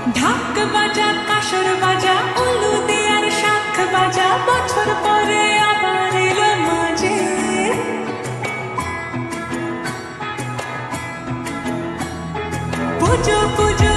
ঢাক বাজা কাসর বাজা উলু দেয়ার শাখ বাজা বছর পরে আবার এলো মাঝে পুজো পুজো